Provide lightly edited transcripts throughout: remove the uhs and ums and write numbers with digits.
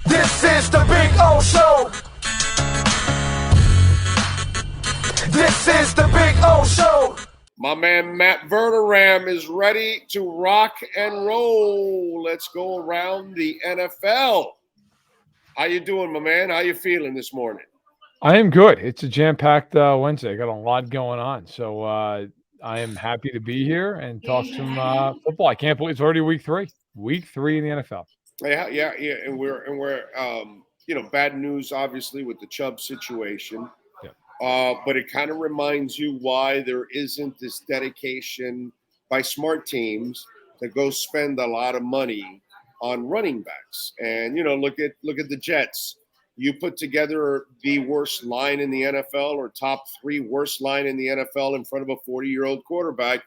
This is the Big O Show. This is the Big O Show. My man Matt Verderame is ready to rock and roll. Let's go around the NFL. How you doing, my man? How you feeling this morning? I am good. It's a jam-packed Wednesday. I got a lot going on, so I am happy to be here and talk some football. I can't believe it's already week 3. Week 3 in the NFL. Yeah, and we're bad news obviously with the Chubb situation. But it kind of reminds you why there isn't this dedication by smart teams to go spend a lot of money on running backs. And look at the Jets. You put together the worst line in the NFL or top 3 worst line in the NFL in front of a 40-year-old quarterback,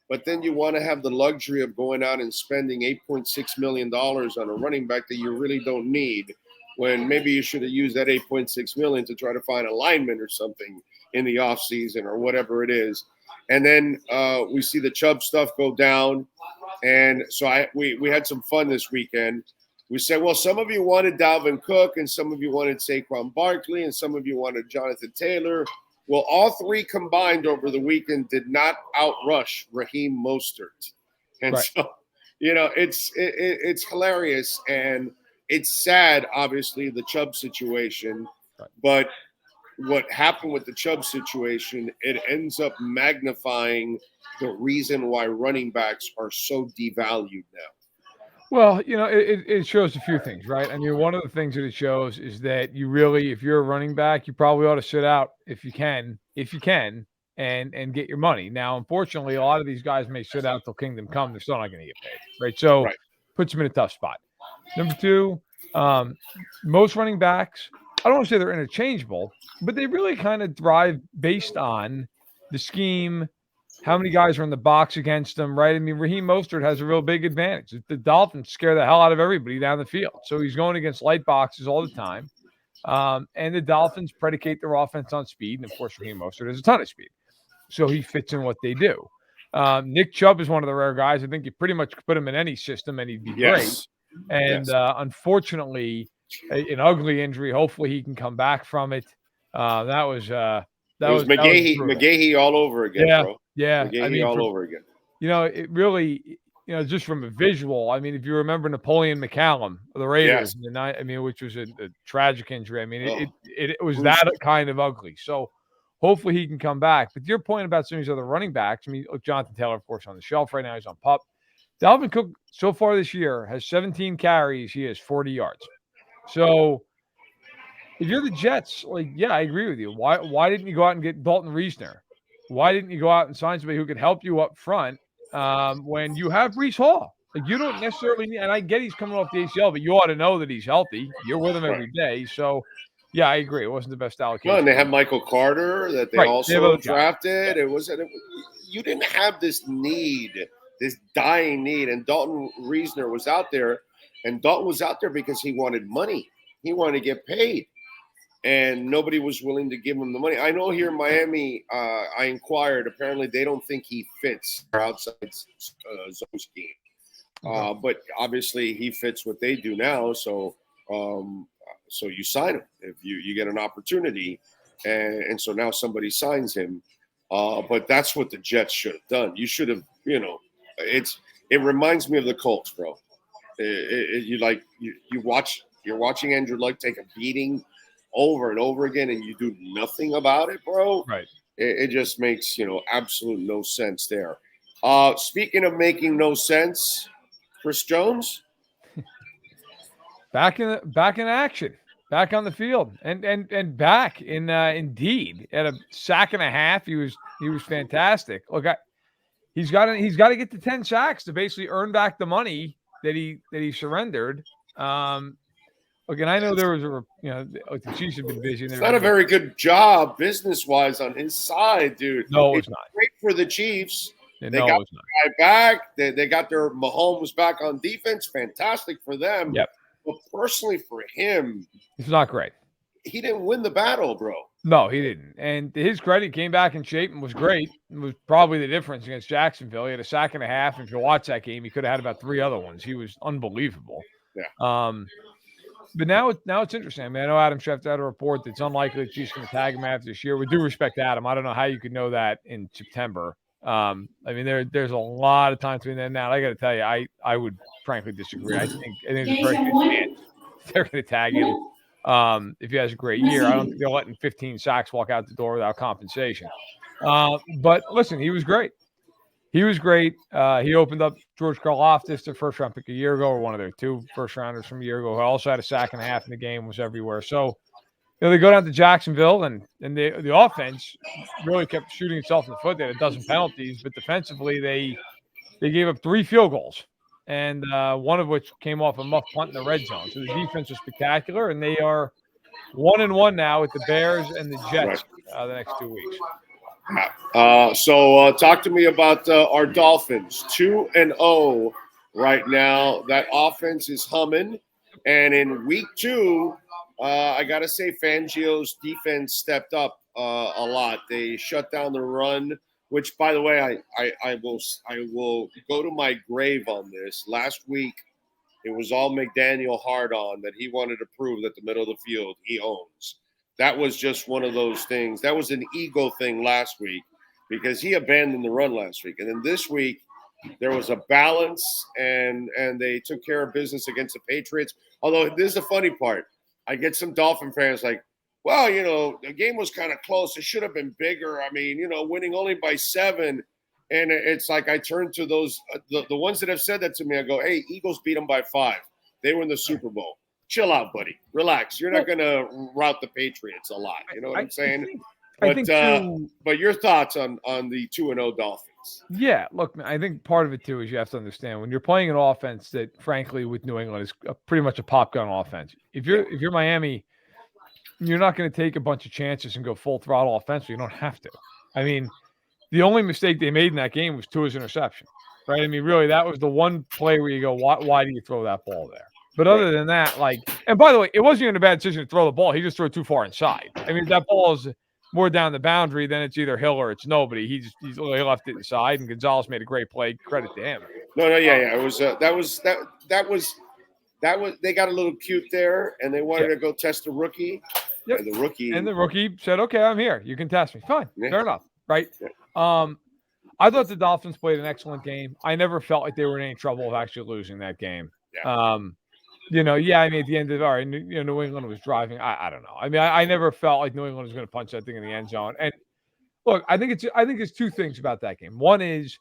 but then you want to have the luxury of going out and spending $8.6 million on a running back that you really don't need, when maybe you should have used that $8.6 million to try to find a lineman or something in the offseason or whatever it is. And then we see the Chubb stuff go down. And so we had some fun this weekend. We said, well, some of you wanted Dalvin Cook and some of you wanted Saquon Barkley and some of you wanted Jonathan Taylor. Well, all 3 combined over the weekend did not outrush Raheem Mostert. And right. So, it's hilarious. And it's sad, obviously, the Chubb situation, but what happened with the Chubb situation, it ends up magnifying the reason why running backs are so devalued now. Well, it shows a few things, right? I mean, one of the things that it shows is that you really, if you're a running back, you probably ought to sit out if you can, and get your money. Now, unfortunately, a lot of these guys may sit out till kingdom come. They're still not going to get paid, right? So puts them in a tough spot. Number 2, most running backs, I don't want to say they're interchangeable, but they really kind of thrive based on the scheme, how many guys are in the box against them, right? I mean, Raheem Mostert has a real big advantage. The Dolphins scare the hell out of everybody down the field. So he's going against light boxes all the time. And the Dolphins predicate their offense on speed. And, of course, Raheem Mostert has a ton of speed. So he fits in what they do. Nick Chubb is one of the rare guys. I think you pretty much could put him in any system and he'd be great. And unfortunately, an ugly injury. Hopefully he can come back from it. That was McGahee all over again, bro. Yeah. McGahee all over again. It really, just from a visual, I mean, if you remember Napoleon McCallum of the Raiders, which was a tragic injury. I mean, it was that kind of ugly. So hopefully he can come back. But your point about some of these other running backs, I mean, look, Jonathan Taylor, of course, on the shelf right now. He's on PUP. Dalvin Cook, so far this year, has 17 carries. He has 40 yards. So if you're the Jets, I agree with you. Why didn't you go out and get Dalton Reisner? Why didn't you go out and sign somebody who could help you up front when you have Breece Hall? You don't necessarily need – and I get he's coming off the ACL, but you ought to know that he's healthy. You're with him every day. So, yeah, I agree. It wasn't the best allocation. Well, and they have Michael Carter that they also drafted. You didn't have this need, this dying need. And Dalton Reisner was out there. And Dalton was out there because he wanted money. He wanted to get paid. And nobody was willing to give him the money. I know here in Miami, I inquired. Apparently, they don't think he fits our outside zone scheme. But obviously, he fits what they do now. So you sign him if you get an opportunity. And so now somebody signs him. But that's what the Jets should have done. You should have, it reminds me of the Colts, bro. You're watching Andrew Luck take a beating over and over again, and you do nothing about it, bro. Right. It just makes absolute no sense there. Speaking of making no sense, Chris Jones back in action, back on the field, and back in Indeed at a sack and a half. He was fantastic. Look, he's got to get to 10 sacks to basically earn back the money that he surrendered. Look, and I know there was the Chiefs have been busy. It's not a very good job business-wise on his side, dude. No, it's not. Great for the Chiefs. They got the guy back. They got their Mahomes back on defense. Fantastic for them. Yep. But personally for him, it's not great. He didn't win the battle, bro. No, he didn't. And to his credit, he came back in shape and was great. It was probably the difference against Jacksonville. He had a sack and a half. If you watch that game, he could have had about 3 other ones. He was unbelievable. Yeah. But now it's interesting. I mean, I know Adam Schefter had a report that's unlikely that she's going to tag him after this year. With due respect to Adam, I don't know how you could know that in September. I mean, there's a lot of time between then and now. I got to tell you, I would frankly disagree. I think there's a very good chance they're going to tag him if he has a great year. I don't think they're letting 15 sacks walk out the door without compensation. But listen, he was great. He was great. He opened up George Karlaftis, their first-round pick a year ago, or one of their 2 first-rounders from a year ago, who also had a sack and a half in the game, was everywhere. So, they go down to Jacksonville, and the offense really kept shooting itself in the foot. They had a dozen penalties, but defensively they gave up 3 field goals, and one of which came off a muff punt in the red zone. So the defense was spectacular, and they are 1-1 now with the Bears and the Jets the next 2 weeks. So talk to me about our Dolphins. 2-0 right now. That offense is humming. And in week 2, I got to say Fangio's defense stepped up a lot. They shut down the run, which, by the way, I will go to my grave on this. Last week, it was all McDaniel hard on that he wanted to prove that the middle of the field he owns. That was just one of those things. That was an ego thing last week because he abandoned the run last week. And then this week, there was a balance, and they took care of business against the Patriots. Although this is the funny part. I get some Dolphin fans like, well, the game was kind of close. It should have been bigger. I mean, winning only by 7. And it's like I turn to those the ones that have said that to me. I go, hey, Eagles beat them by 5. They were in the Super Bowl. Chill out, buddy. Relax. You're not going to rout the Patriots a lot. You know what I'm saying? But your thoughts on the 2-0 Dolphins? Yeah, look, I think part of it too is you have to understand when you're playing an offense that, frankly, with New England is pretty much a pop gun offense. If you're Miami, you're not going to take a bunch of chances and go full throttle offensively. You don't have to. I mean, the only mistake they made in that game was Tua's interception, right? I mean, really, that was the one play where you go, why do you throw that ball there? But other than that, and by the way, it wasn't even a bad decision to throw the ball. He just threw it too far inside. I mean, that ball is more down the boundary, then it's either Hill or it's nobody. He left it inside, and Gonzalez made a great play. Credit to him. Yeah. It was that was they got a little cute there, and they wanted to go test the rookie. Yep. And the rookie said, "Okay, I'm here. You can test me. Fine, fair enough, right?" Yeah. I thought the Dolphins played an excellent game. I never felt like they were in any trouble of actually losing that game. Yeah. I mean, at the end of it, New England was driving. I don't know. I mean, I never felt like New England was going to punch that thing in the end zone. And look, I think there's 2 things about that game. One is,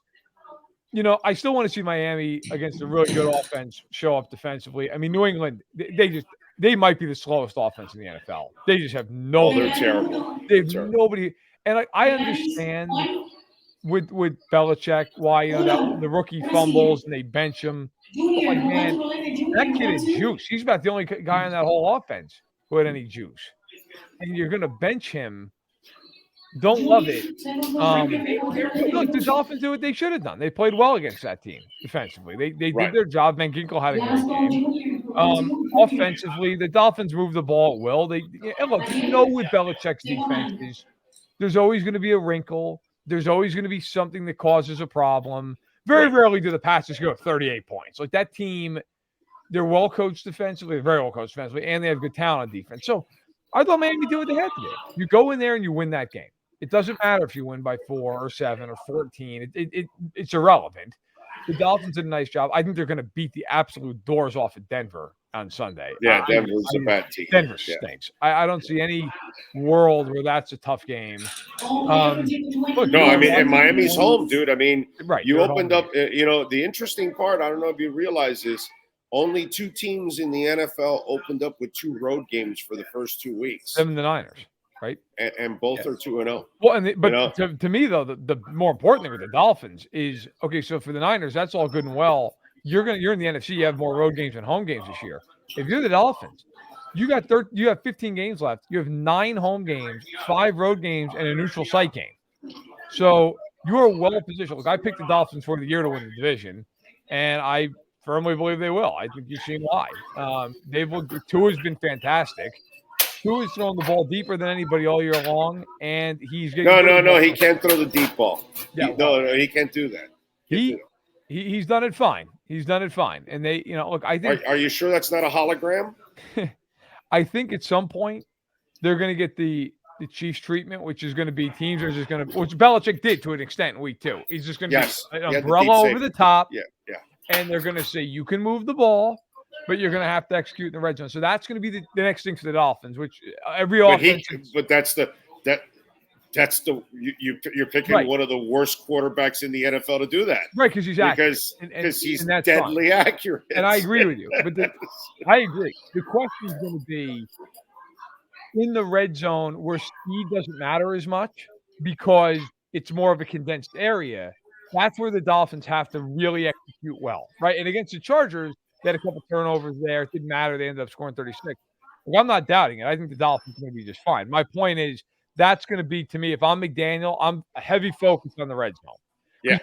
I still want to see Miami against a really good offense show up defensively. I mean, New England, they might be the slowest offense in the NFL. They just have no. They're terrible. They have nobody. And I understand with Belichick why the rookie fumbles and they bench him. But man, that kid is juice. He's about the only guy on that whole offense who had any juice. And you're going to bench him. Don't love it. Look, the Dolphins do what they should have done. They played well against that team defensively. They did their job. Van Ginkel had a great game. Offensively, the Dolphins move the ball at will. Look, with Belichick's defense is there's always going to be a wrinkle. There's always going to be something that causes a problem. Very rarely do the Packers go 38 points. Like that team, they're well coached defensively, very well coached defensively, and they have good talent on defense. So I thought Miami did what they had to do. You go in there and you win that game. It doesn't matter if you win by 4 or 7 or 14. It's irrelevant. The Dolphins did a nice job. I think they're going to beat the absolute doors off of Denver on Sunday. Yeah, Denver's a bad team. Denver stinks. I don't see any world where that's a tough game. And Miami's home, dude. I mean, you opened up, the interesting part, I don't know if you realize this, only 2 teams in the NFL opened up with 2 road games for the first 2 weeks. Them and the Niners, right? And both are 2-0. Well, to me, though, the more important thing with the Dolphins is, okay, so for the Niners, that's all good and well. You're in the NFC. You have more road games than home games this year. If you're the Dolphins, you have 15 games left. You have 9 home games, 5 road games, and a neutral site game. So you are well positioned. Look, I picked the Dolphins for the year to win the division, and I firmly believe they will. I think you've seen why. Tua's been fantastic. Tua's throwing the ball deeper than anybody all year long, and he's getting no. He can't throw the deep ball. Yeah, he can't do that. He's done it fine. He's done it fine. And they, look, I think. Are you sure that's not a hologram? I think at some point they're going to get the Chiefs treatment, which is going to be teams are just going to, which Belichick did to an extent in week 2. He's just going to be an umbrella over the top. Yeah. And they're going to say, you can move the ball, but you're going to have to execute in the red zone. So that's going to be the next thing for the Dolphins, which every offense. You're picking one of the worst quarterbacks in the NFL to do that. Right, because he's accurate. Because he's deadly accurate. And I agree with you. But I agree. The question is going to be in the red zone where speed doesn't matter as much because it's more of a condensed area. That's where the Dolphins have to really execute well, right? And against the Chargers, they had a couple turnovers there. It didn't matter. They ended up scoring 36. Like, I'm not doubting it. I think the Dolphins are going to be just fine. My point is that's going to be, to me, if I'm McDaniel, I'm a heavy focus on the red zone. Yeah.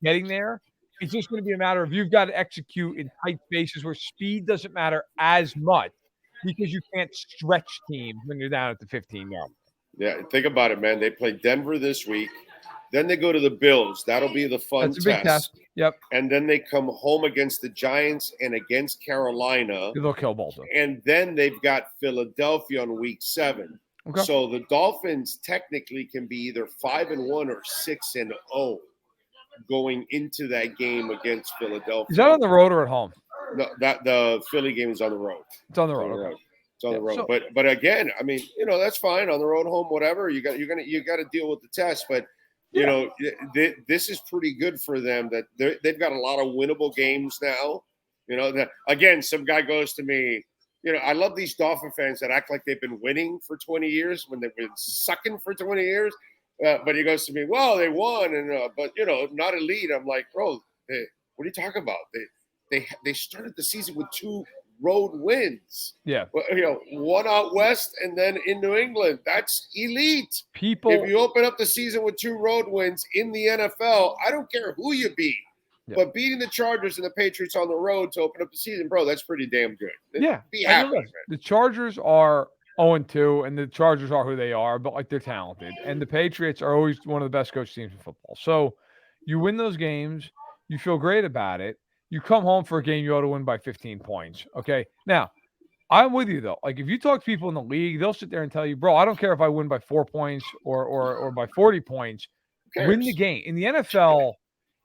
Getting there, it's just going to be a matter of you've got to execute in tight spaces where speed doesn't matter as much because you can't stretch teams when you're down at the 15-yard. Yeah, think about it, man. They play Denver this week. Then they go to the Bills. That'll be the fun That's a big test. Yep. And then they come home against the Giants and against Carolina. They'll kill both of them. And then they've got Philadelphia on week 7. Okay. So the Dolphins technically can be either 5-1 or 6-0 going into that game against Philadelphia. Is that on the road or at home? No, the Philly game is on the road. It's on the road. It's on the road. But again, I mean, that's fine on the road, home, whatever. You got to deal with the test. But this is pretty good for them that they've got a lot of winnable games now. Again, some guy goes to me, I love these Dolphin fans that act like they've been winning for 20 years when they've been sucking for 20 years. But he goes to me, well, they won, but not elite. I'm like, bro, what are you talking about? They started the season with 2 road wins. Yeah. One out west and then in New England. That's elite. If you open up the season with 2 road wins in the NFL, I don't care who you beat. Yeah. But beating the Chargers and the Patriots on the road to open up the season, bro, that's pretty damn good. Yeah. Be happy, man. The Chargers are 0-2, and the Chargers are who they are, but they're talented. And the Patriots are always one of the best coached teams in football. So you win those games, you feel great about it. You come home for a game you ought to win by 15 points. Okay. Now, I'm with you though. Like if you talk to people in the league, they'll sit there and tell you, bro, I don't care if I win by 4 points or by 40 points. Win the game. In the NFL,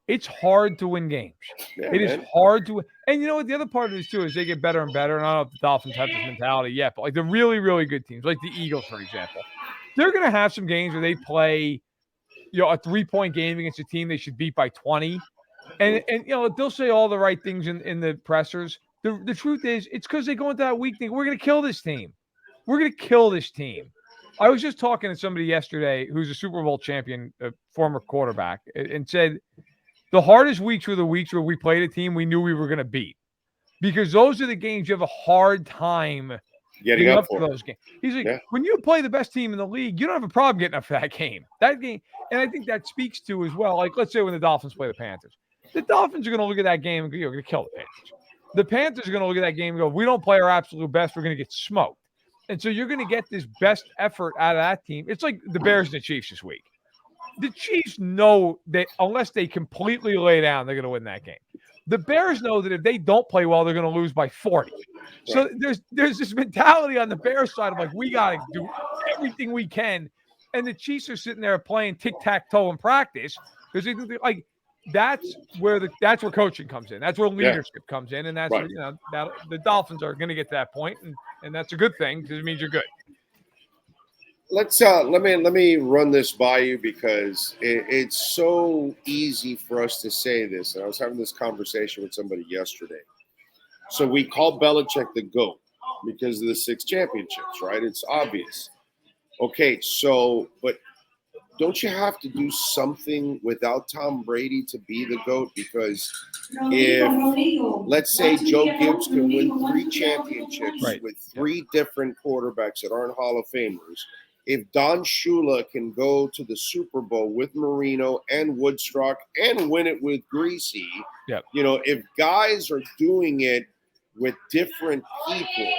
it's hard to win games. Yeah, it is hard to win. And you know what? The other part of this too is they get better and better. And I don't know if the Dolphins have this mentality yet, but the really, really good teams, like the Eagles, for example, they're going to have some games where they play, a 3-point game against a team they should beat by 20. And they'll say all the right things in the pressers. The truth is, it's because they go into that week thing. We're going to kill this team. We're going to kill this team. I was just talking to somebody yesterday who's a Super Bowl champion, a former quarterback, and said the hardest weeks were the weeks where we played a team we knew we were going to beat. Because those are the games you have a hard time getting up for those games. He's like, when you play the best team in the league, you don't have a problem getting up for that game. That game, and I think that speaks to as well. Like, let's say when the Dolphins play the Panthers. The Dolphins are going to look at that game and go, you're going to kill the Panthers. The Panthers are going to look at that game and go, if we don't play our absolute best, we're going to get smoked. And so you're going to get this best effort out of that team. It's like the Bears and the Chiefs this week. The Chiefs know that unless they completely lay down, they're going to win that game. The Bears know that if they don't play well, they're going to lose by 40. So there's this mentality on the Bears side of like, we got to do everything we can. And the Chiefs are sitting there playing tic-tac-toe in practice because they think like, that's where coaching comes in. That's where leadership comes in, and that's where, the Dolphins are going to get to that point, and that's a good thing because it means you're good. Let's let me run this by you because it's so easy for us to say this. And I was having this conversation with somebody yesterday. So we call Belichick the GOAT because of the 6 championships, right? It's obvious. Okay, so but don't you have to do something without Tom Brady to be the GOAT? Because if, let's say, Joe Gibbs can win 3 championships with 3 different quarterbacks that aren't Hall of Famers, if Don Shula can go to the Super Bowl with Marino and Woodstock and win it with Greasy, if guys are doing it with different people,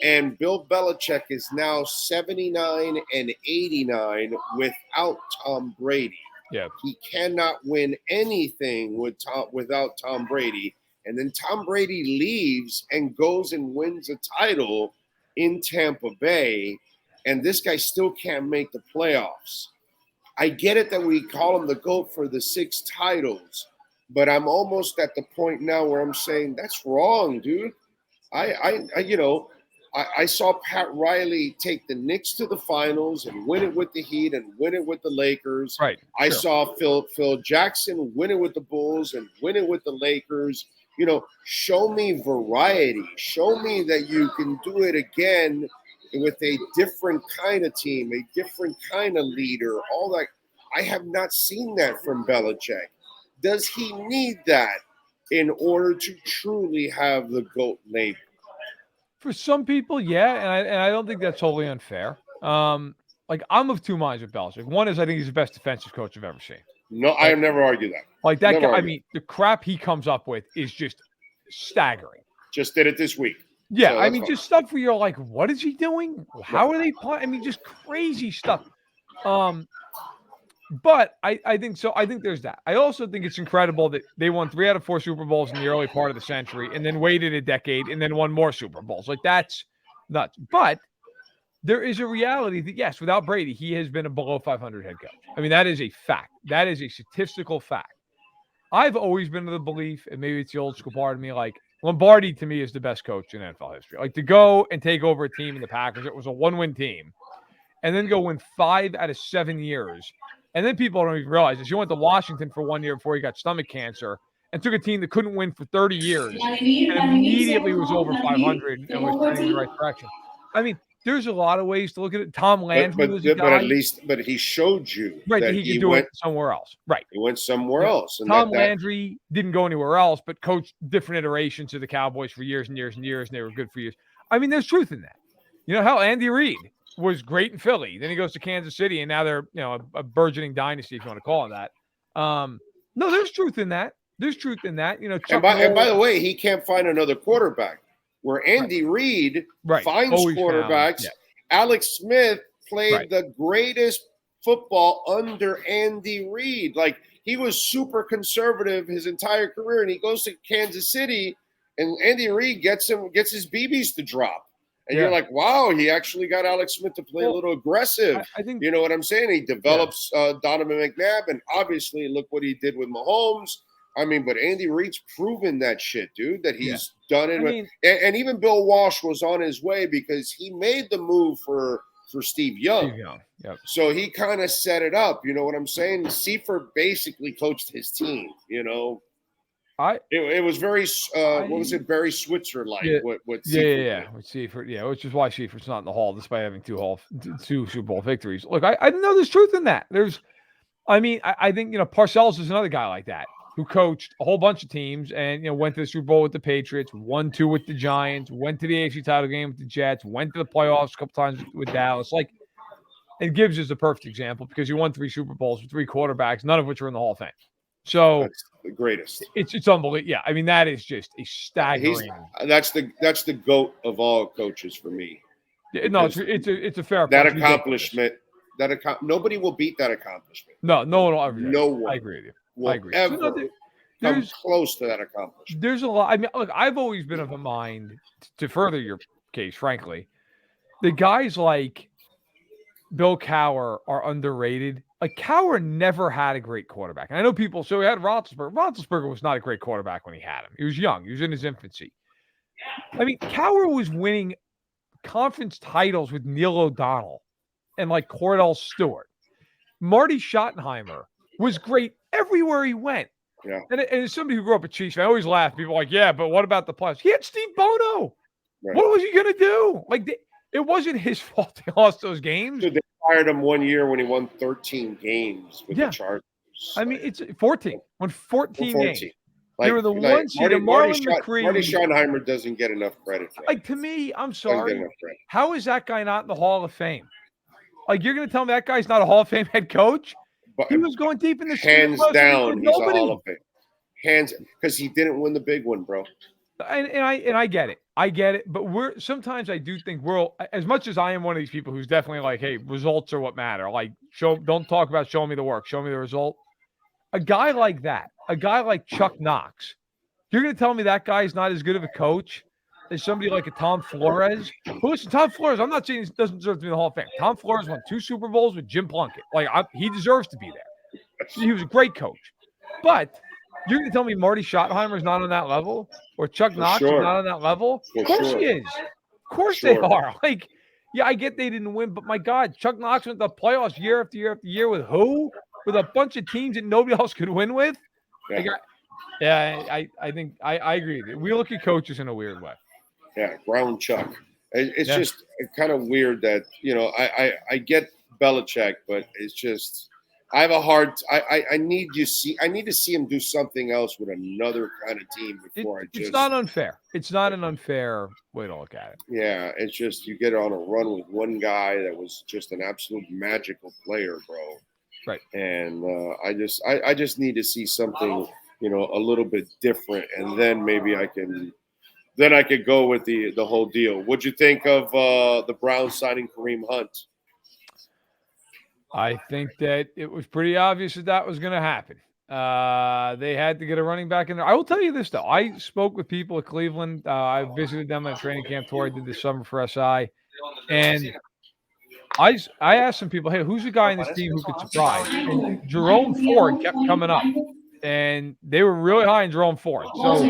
and Bill Belichick is now 79 and 89 without Tom Brady. Yeah, he cannot win anything without Tom Brady. And then Tom Brady leaves and goes and wins a title in Tampa Bay, and this guy still can't make the playoffs. I get it that we call him the GOAT for the 6 titles, but I'm almost at the point now where I'm saying that's wrong, dude. I saw Pat Riley take the Knicks to the finals and win it with the Heat and win it with the Lakers. Right. I saw Phil Jackson win it with the Bulls and win it with the Lakers. Show me variety. Show me that you can do it again with a different kind of team, a different kind of leader, all that. I have not seen that from Belichick. Does he need that in order to truly have the GOAT label? For some people, yeah, and I don't think that's totally unfair. I'm of two minds with Belichick. One is I think he's the best defensive coach I've ever seen. No, I have never argued that. Like that guy, the crap he comes up with is just staggering. Just did it this week. Yeah, so just stuff where you're like, what is he doing? How are they playing? Just crazy stuff. But I think so. I think there's that. I also think it's incredible that they won 3 out of 4 Super Bowls in the early part of the century and then waited a decade and then won more Super Bowls. Like, that's nuts. But there is a reality that, yes, without Brady, he has been a below 500 head coach. That is a fact. That is a statistical fact. I've always been of the belief, and maybe it's the old school part of me, like Lombardi to me is the best coach in NFL history. Like, to go and take over a team in the Packers, it was a 1-win team, and then go win 5 out of 7 years. And then people don't even realize this. You went to Washington for 1 year before he got stomach cancer and took a team that couldn't win for 30 years and immediately was over 500 and was trending in the right direction. There's a lot of ways to look at it. Tom Landry was a guy. But he showed you that he could do it somewhere else. Right. He went somewhere else. And Tom Landry didn't go anywhere else, but coached different iterations of the Cowboys for years and years and years, and they were good for years. There's truth in that. Hell, Andy Reid was great in Philly. Then he goes to Kansas City, and now they're a burgeoning dynasty, if you want to call it that. No, there's truth in that. There's truth in that. And by the way, he can't find another quarterback. Where Andy Reid finds quarterbacks. Alex Smith played the greatest football under Andy Reid. Like, he was super conservative his entire career, and he goes to Kansas City, and Andy Reid gets his BBs to drop. And you're like, wow, he actually got Alex Smith to play a little aggressive. I think, you know what I'm saying? He develops Donovan McNabb, and obviously look what he did with Mahomes. But Andy Reid's proven that shit, dude, that he's done it. And even Bill Walsh was on his way because he made the move for Steve Young. Yep. So he kind of set it up. You know what I'm saying? Seifert basically coached his team, It was very, Barry Switzer-like. What Seifert with Seifert, which is why Seifert's not in the Hall despite having 2 Super Bowl victories. Look, I know there's truth in that. I think, Parcells is another guy like that, who coached a whole bunch of teams and, went to the Super Bowl with the Patriots, won 2 with the Giants, went to the AFC title game with the Jets, went to the playoffs a couple times with Dallas. And Gibbs is a perfect example because he won 3 Super Bowls with 3 quarterbacks, none of which are in the Hall of Fame. So that's the greatest. It's unbelievable. Yeah, that is just a staggering. That's the GOAT of all coaches for me. No, it's a fair. That accomplishment. Nobody will beat that accomplishment. No one will ever. No one. I agree with you. I agree. Ever come close to that accomplishment. There's a lot. Look, I've always been of a mind to further your case, frankly. The guys like Bill Cowher are underrated. Like, Cowher never had a great quarterback. And I know people, so he had Roethlisberger. Roethlisberger was not a great quarterback when he had him. He was young. He was in his infancy. Cowher was winning conference titles with Neil O'Donnell and Cordell Stewart. Marty Schottenheimer was great everywhere he went. Yeah. And as somebody who grew up a Chiefs fan, I always laugh. People are like, yeah, but what about the playoffs? He had Steve Bono. Right. What was he going to do? It wasn't his fault they lost those games. Dude, they fired him 1 year when he won 13 games with the Chargers. It's 14. Won 14 games. They were the one seed. Marty Schottenheimer doesn't get enough credit for that. To me, I'm sorry. How is that guy not in the Hall of Fame? You're going to tell me that guy's not a Hall of Fame head coach? But he was going deep in the hands down. He's a Hall of Fame. Because he didn't win the big one, bro. And I get it. But sometimes I do think as much as I am one of these people who's definitely like, hey, results are what matter. Don't talk about showing me the work, show me the result. A guy like that, a guy like Chuck Knox, You're going to tell me that guy's not as good of a coach as somebody like a Tom Flores? Who listen, Tom Flores, I'm not saying he doesn't deserve to be in the Hall of Fame. Tom Flores won 2 Super Bowls with Jim Plunkett. He deserves to be there. He was a great coach. But you're going to tell me Marty Schottenheimer's not on that level? Or Chuck Knox is not on that level? Of course he is. Of course they are. Yeah, I get they didn't win, but my God, Chuck Knox went to the playoffs year after year after year with who? With a bunch of teams that nobody else could win with? I think I agree with you. We look at coaches in a weird way. Yeah, Brown Chuck. It's just kind of weird that, I get Belichick, but it's just I have a hard I need to see him do something else with another kind of team before it's not unfair. It's not an unfair way to look at it. Yeah, it's just you get on a run with one guy that was just an absolute magical player, bro. Right. And I just need to see something, a little bit different, and then maybe I could go with the whole deal. What'd you think of the Browns signing Kareem Hunt? I think that it was pretty obvious that was going to happen. They had to get a running back in there. I will tell you this, though. I spoke with people at Cleveland. I visited them on a training camp tour I did this summer for SI. And I asked some people, hey, who's the guy in this team who could surprise? And Jerome Ford kept coming up. And they were really high in Jerome Ford. So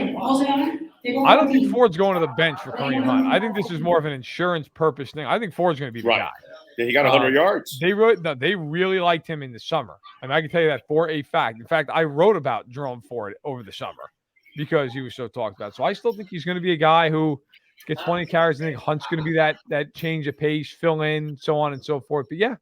I don't think Ford's going to the bench for Kareem Hunt. I think this is more of an insurance purpose thing. I think Ford's going to be the guy. Yeah, he got 100 yards. They really liked him in the summer. I mean, I can tell you that for a fact. In fact, I wrote about Jerome Ford over the summer because he was so talked about. So I still think he's going to be a guy who gets 20 carries. I think Hunt's going to be that change of pace, fill in, so on and so forth. But yeah,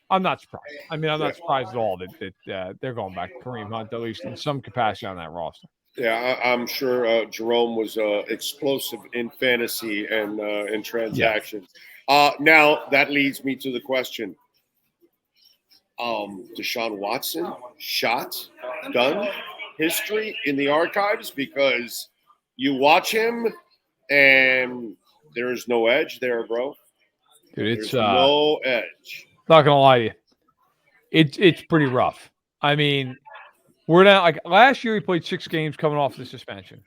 I'm not surprised. I mean, I'm not surprised at all that they're going back to Kareem Hunt, at least in some capacity on that roster. Yeah, I'm sure Jerome was explosive in fantasy and in transactions. Now, that leads me to the question. Deshaun Watson, done, history in the archives, because you watch him and there's no edge there, bro. Dude, it's no edge. Not going to lie to you. It's pretty rough. I mean, we're now, last year he played 6 games coming off the suspension.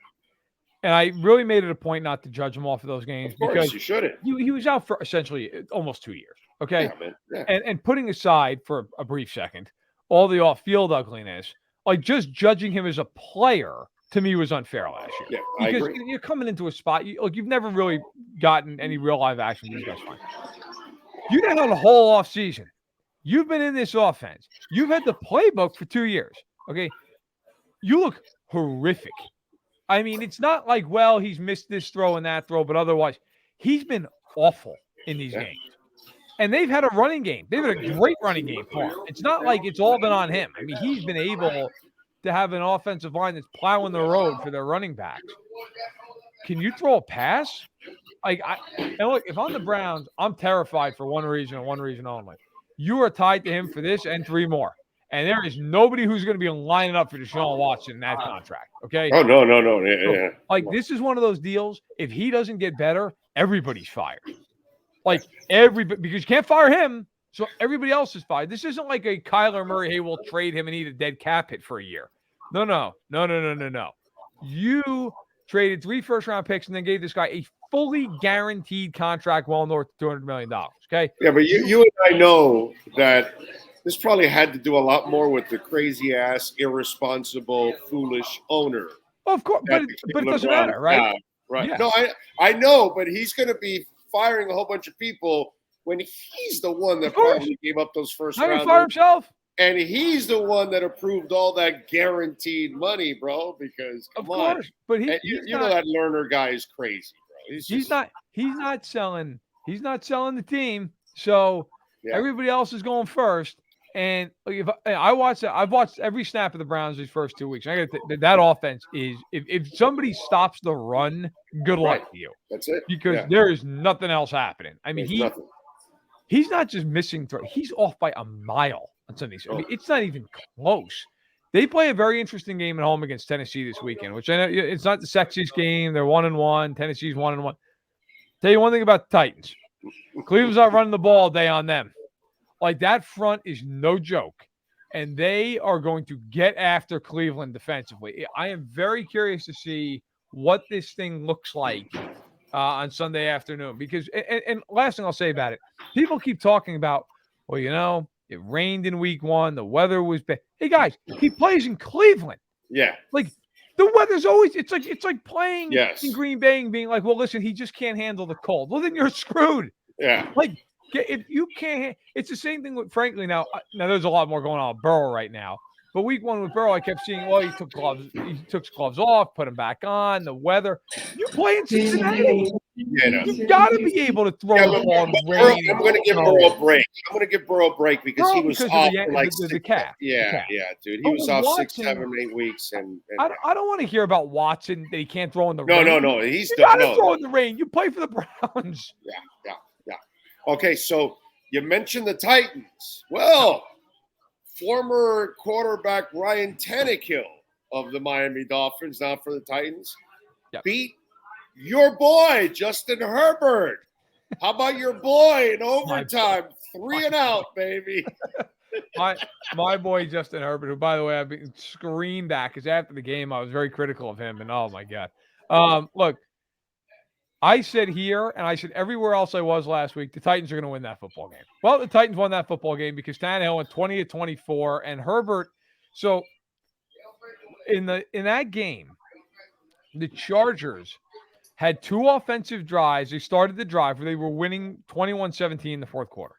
And I really made it a point not to judge him off of those games because you shouldn't. He was out for essentially almost 2 years. Okay. Yeah, man. Yeah. And putting aside for a brief second all the off-field ugliness, just judging him as a player to me was unfair last year. Yeah, because I agree. You're coming into a spot, you've never really gotten any real live action. These guys fine. You didn't have the whole offseason. You've been in this offense. You've had the playbook for 2 years. Okay. You look horrific. I mean, it's not like, well, he's missed this throw and that throw, but otherwise, he's been awful in these games. And they've had a running game. They've had a great running game for him. It's not like it's all been on him. I mean, he's been able to have an offensive line that's plowing the road for their running backs. Can you throw a pass? And look, if I'm the Browns, I'm terrified for one reason and one reason only. You are tied to him for this and 3 more. And there is nobody who's going to be lining up for Deshaun Watson in that contract, okay? Oh, no. Yeah. This is one of those deals. If he doesn't get better, everybody's fired. Everybody, because you can't fire him, so everybody else is fired. This isn't like a Kyler Murray, hey, we'll trade him and eat a dead cap hit for a year. No. You traded 3 first-round picks and then gave this guy a fully guaranteed contract well north of $200 million, okay? Yeah, but you and I know that this probably had to do a lot more with the crazy-ass, irresponsible, foolish owner. Well, of course, but it doesn't matter, right? Right. Yeah. No, I know, but he's going to be firing a whole bunch of people when he's the one that probably gave up those first rounds. Not fire himself. And he's the one that approved all that guaranteed money, bro, because come on. Course, but you know that Lerner guy is crazy, bro. He's not selling the team. So everybody else is going first. And I've watched every snap of the Browns these first 2 weeks. That offense is if somebody stops the run, good luck to you. That's it. Because there is nothing else happening. I mean, he's not just missing throw. He's off by a mile on Sundays. I mean, it's not even close. They play a very interesting game at home against Tennessee this weekend, which I know it's not the sexiest game. They're 1-1. Tennessee's 1-1. Tell you one thing about the Titans. Cleveland's not running the ball all day on them. That front is no joke. And they are going to get after Cleveland defensively. I am very curious to see what this thing looks like on Sunday afternoon. Because, and last thing I'll say about it, people keep talking about, well, it rained in week 1. The weather was bad. Hey, guys, he plays in Cleveland. Yeah. Like, the weather's always, it's like playing Yes. in Green Bay and being like, well, listen, he just can't handle the cold. Well, then you're screwed. Yeah. Like, if you can't, it's the same thing with, frankly, now there's a lot more going on with Burrow right now. But week 1 with Burrow, I kept seeing, well, he took his gloves off, put them back on, the weather. You play in Cincinnati. Yeah, no. You've got to be able to throw the ball in rain. I'm going to give Burrow a break. I'm going to give Burrow a break because he was off for like the calf. Yeah, dude. He was off Watson, 6, 7, 8 weeks. And I don't want to hear about Watson that he can't throw in the rain. No. He's got to throw in the rain. You play for the Browns. Yeah. Okay, so you mentioned the Titans. Well, former quarterback Ryan Tannehill of the Miami Dolphins, now for the Titans, beat your boy, Justin Herbert. How about your boy in overtime? 3 and out, baby. my boy, Justin Herbert, who, by the way, I've been screamed at because after the game, I was very critical of him. And, oh, my God. Look, I said here, and I said everywhere else I was last week, the Titans are going to win that football game. Well, the Titans won that football game because Tannehill went 20-24, and Herbert. So in that game, the Chargers had 2 offensive drives. They started the drive where they were winning 21-17 in the fourth quarter.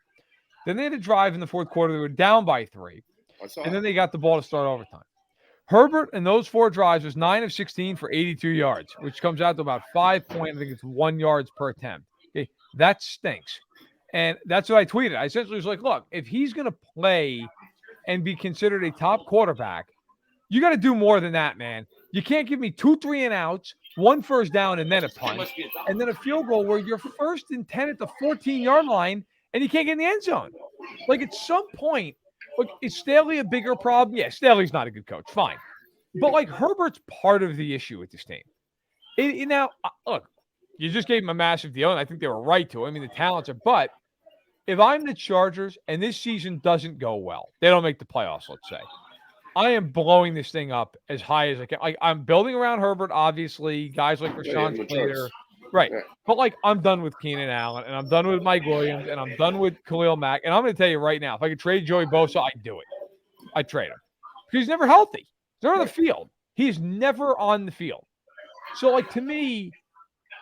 Then they had a drive in the fourth quarter. They were down by 3, and then they got the ball to start overtime. Herbert in those 4 drives was 9 of 16 for 82 yards, which comes out to about 1 yards per attempt. Okay, that stinks. And that's what I tweeted. I essentially was like, look, if he's going to play and be considered a top quarterback, you got to do more than that, man. You can't give me 2 3-and-outs, 1 first down, and then a punt, and then a field goal where you're 1st and 10 at the 14-yard line, and you can't get in the end zone. Like, at some point, look, is Stanley a bigger problem? Yeah, Stanley's not a good coach. Fine. But, like, Herbert's part of the issue with this team. Now, look, you just gave him a massive deal, and I think they were right to. I mean, the talents are – but if I'm the Chargers and this season doesn't go well, they don't make the playoffs, let's say, I am blowing this thing up as high as I can. I'm building around Herbert, obviously, guys like Rashawn Slater. Right. Yeah. But, like, I'm done with Keenan Allen, and I'm done with Mike Williams, and I'm done with Khalil Mack. And I'm going to tell you right now, if I could trade Joey Bosa, I'd do it. I'd trade him. Because he's never healthy. He's never on the field. He's never on the field. So, like, to me,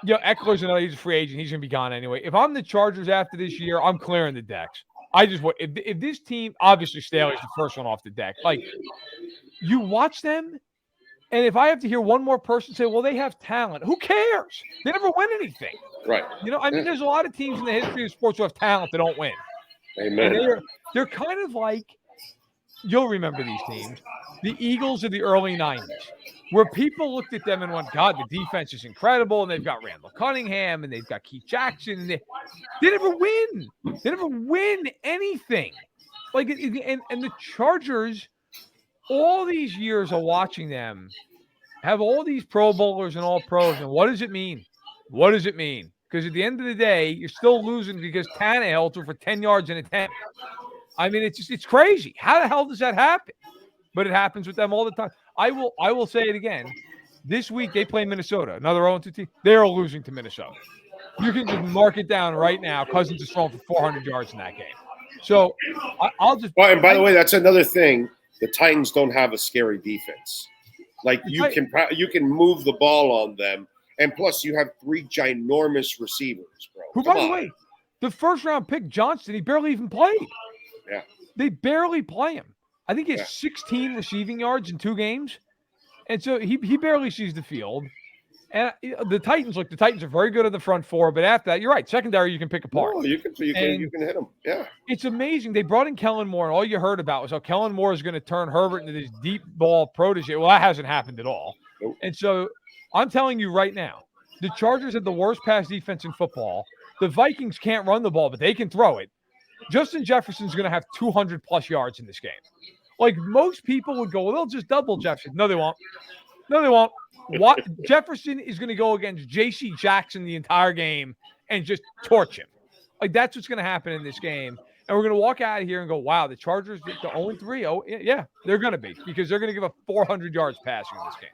Eckler's he's a free agent. He's going to be gone anyway. If I'm the Chargers after this year, I'm clearing the decks. I just want – if this team – obviously, Staley's the first one off the deck. Like, you watch them – and if I have to hear one more person say, well, they have talent, who cares? They never win anything. Right. There's a lot of teams in the history of sports who have talent that don't win. Amen. And they're kind of like, you'll remember these teams, the Eagles of the early 90s, where people looked at them and went, God, the defense is incredible, and they've got Randall Cunningham, and they've got Keith Jackson, and they never win. They never win anything. Like, and the Chargers – all these years of watching them have all these Pro Bowlers and all pros. And what does it mean? What does it mean? Because at the end of the day, you're still losing because Tannehill threw for 10 yards in a 10. I mean, it's crazy. How the hell does that happen? But it happens with them all the time. I will say it again. This week they play Minnesota, another 0-2 team. They're losing to Minnesota. You can just mark it down right now. Cousins is throwing for 400 yards in that game. So I'll just. Well, and by the way, that's another thing. The Titans don't have a scary defense. Like, you can move the ball on them, and plus you have 3 ginormous receivers, bro. Who, by the way, the first-round pick, Johnston, he barely even played. Yeah. They barely play him. I think he has 16 receiving yards in 2 games, and so he barely sees the field. And the Titans are very good at the front 4, but after that, you're right. Secondary, you can pick apart. No, you can hit them. Yeah. It's amazing. They brought in Kellen Moore, and all you heard about was how Kellen Moore is going to turn Herbert into this deep ball protege. Well, that hasn't happened at all. Nope. And so I'm telling you right now, the Chargers have the worst pass defense in football. The Vikings can't run the ball, but they can throw it. Justin Jefferson's going to have 200-plus yards in this game. Like, most people would go, well, they'll just double Jefferson. No, they won't. No, they won't. What Jefferson is going to go against J.C. Jackson the entire game and just torch him. Like, that's what's going to happen in this game. And we're going to walk out of here and go, wow, the Chargers, the 0-3. Oh, yeah, they're going to be, because they're going to give up 400 yards passing in this game.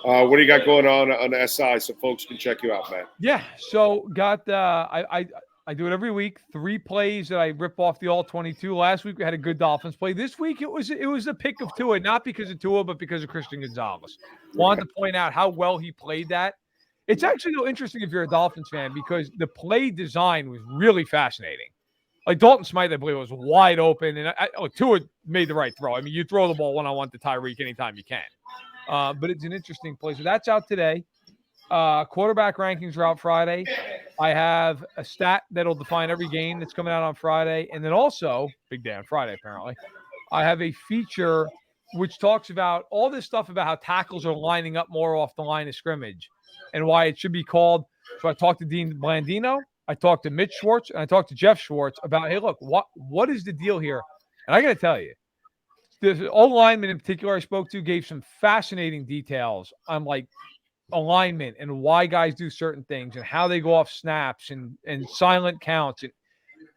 What do you got going on SI so folks can check you out, man? Yeah, so got I do it every week. 3 plays that I rip off the all 22. Last week we had a good Dolphins play. This week it was a pick of Tua, not because of Tua, but because of Christian Gonzalez. Wanted to point out how well he played that. It's actually interesting if you're a Dolphins fan because the play design was really fascinating. Like Dalton Smythe, I believe, was wide open, and Tua made the right throw. I mean, you throw the ball one-on-one to Tyreek anytime you can. But it's an interesting play. So that's out today. Quarterback rankings are out Friday. I have a stat that'll define every game that's coming out on Friday. And then also, big day on Friday, apparently, I have a feature which talks about all this stuff about how tackles are lining up more off the line of scrimmage and why it should be called. So I talked to Dean Blandino, I talked to Mitch Schwartz, and I talked to Jeff Schwartz about, hey, look, what is the deal here? And I got to tell you, the O-lineman in particular I spoke to gave some fascinating details on like alignment and why guys do certain things and how they go off snaps and silent counts.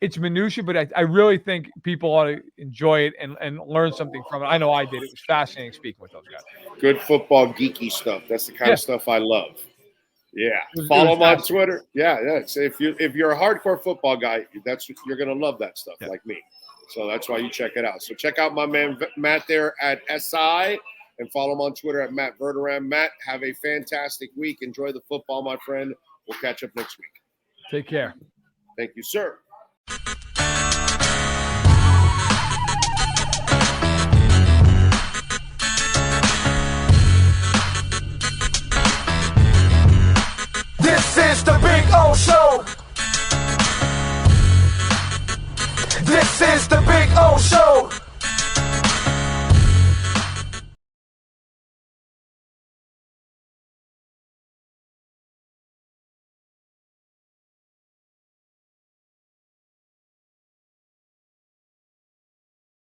It's minutia, but I really think people ought to enjoy it and learn something from it. I know I did. It was fascinating speaking with those guys. Good football geeky stuff. That's the kind of stuff I love. Yeah. Follow him on Twitter. Yeah. So if you're a hardcore football guy, you're gonna love that stuff like me. So that's why you check it out. So check out my man Matt there at SI and follow him on Twitter at Matt Verderame. Matt, have a fantastic week. Enjoy the football, my friend. We'll catch up next week. Take care. Thank you, sir. This is the Big O Show. This is the Big O Show.